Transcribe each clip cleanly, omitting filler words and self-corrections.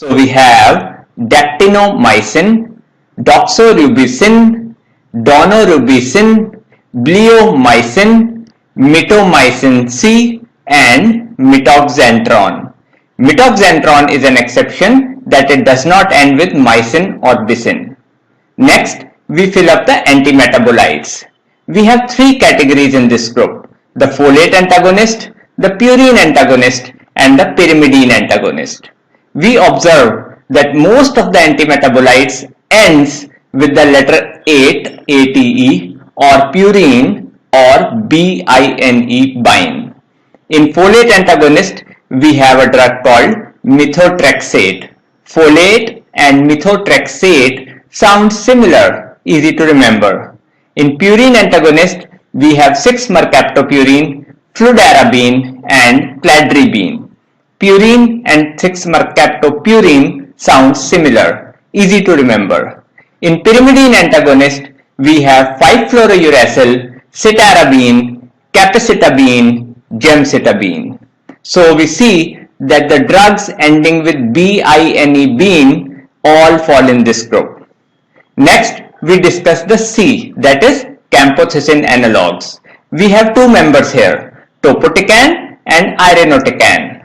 So we have dactinomycin, doxorubicin, daunorubicin, bleomycin, mitomycin C, and mitoxantron. Mitoxantron is an exception that it does not end with mycin or bicin. Next, we fill up the antimetabolites. We have three categories in this group: the folate antagonist, the purine antagonist, and the pyrimidine antagonist. We observe that most of the antimetabolites ends with the letter 8 ATE or purine or BINE bine. In folate antagonist, we have a drug called methotrexate. Folate and methotrexate sound similar, easy to remember. In purine antagonist, we have 6-mercaptopurine, fludarabine, and cladribine. Purine and 6-mercaptopurine sound similar, easy to remember. In pyrimidine antagonist, we have 5-fluorouracil, citarabine, capecitabine, gemcitabine. So we see that the drugs ending with BINE bine all fall in this group. Next, we discuss the C, that is camptothecin analogues. We have two members here, topotecan and irinotecan.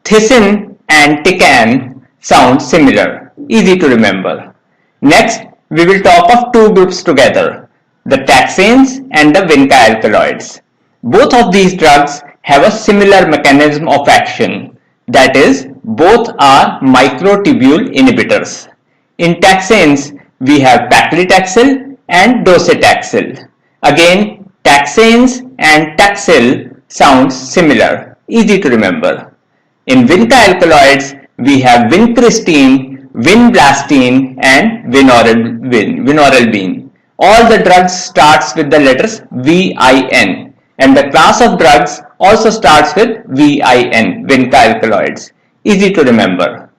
Thecin and tecan sound similar, easy to remember. Next, we will talk of two groups together, the taxanes and the vinca alkaloids. Both of these drugs have a similar mechanism of action, that is, both are microtubule inhibitors. In taxanes, we have paclitaxel and docetaxel. Again, taxanes and taxil sounds similar, easy to remember. In vinca alkaloids, we have vincristine, vinblastine, and vinorelbine. All the drugs starts with the letters VIN, and the class of drugs also starts with VIN, vinca alkaloids. Easy to remember.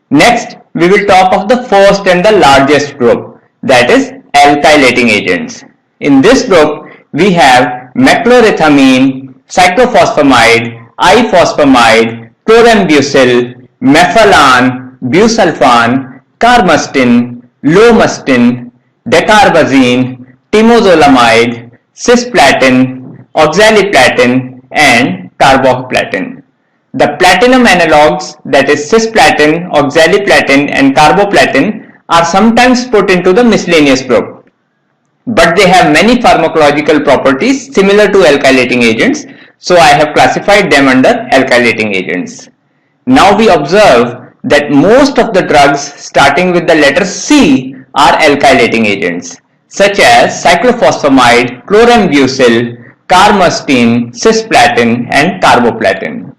Next, we will talk of the first and the largest group, that is alkylating agents. In this group, we have meclorethamine, cyclophosphamide, ifosfamide, chlorambucil, mephalan, busulfan, carmustine, lomustine, decarbazine, temozolomide, cisplatin, oxaliplatin, and carboplatin. The platinum analogues, that is cisplatin, oxaliplatin, and carboplatin, are sometimes put into the miscellaneous group, but they have many pharmacological properties similar to alkylating agents, so I have classified them under alkylating agents. Now we observe that most of the drugs starting with the letter C are alkylating agents, such as cyclophosphamide, chlorambucil, carmustine, cisplatin, and carboplatin.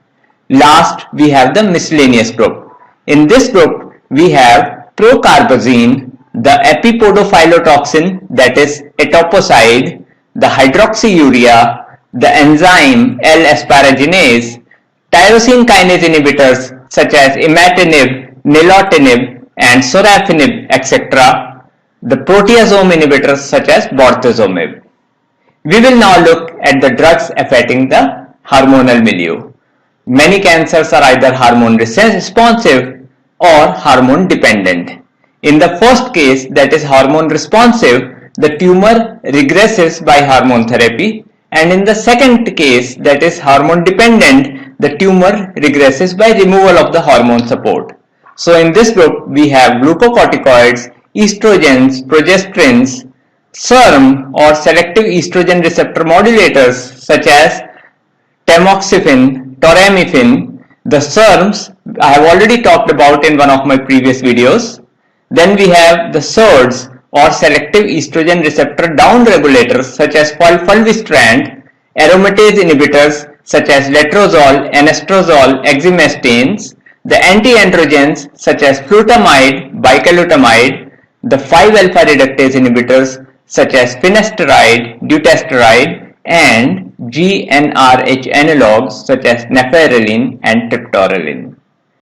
Last, we have the miscellaneous group. In this group, we have procarbazine, the epipodophylotoxin, that is etoposide, the hydroxyurea, the enzyme L-asparaginase, tyrosine kinase inhibitors such as imatinib, nilotinib, and sorafenib, etc., the proteasome inhibitors such as bortezomib. We will now look at the drugs affecting the hormonal milieu. Many cancers are either hormone responsive or hormone dependent. In the first case, that is hormone responsive, the tumor regresses by hormone therapy, and in the second case, that is hormone dependent, the tumor regresses by removal of the hormone support. So in this group, we have glucocorticoids, estrogens, progesterones, SERM or selective estrogen receptor modulators such as tamoxifen, toramifene. The SERMs I have already talked about in one of my previous videos. Then we have the SERDs or selective estrogen receptor downregulators such as fulvestrant, aromatase inhibitors such as letrozole, anastrozole, exemestanes, the anti-androgens such as flutamide, bicalutamide, the 5-alpha reductase inhibitors such as finasteride, dutasteride, and GnRH analogues such as nafarelin and triptorelin.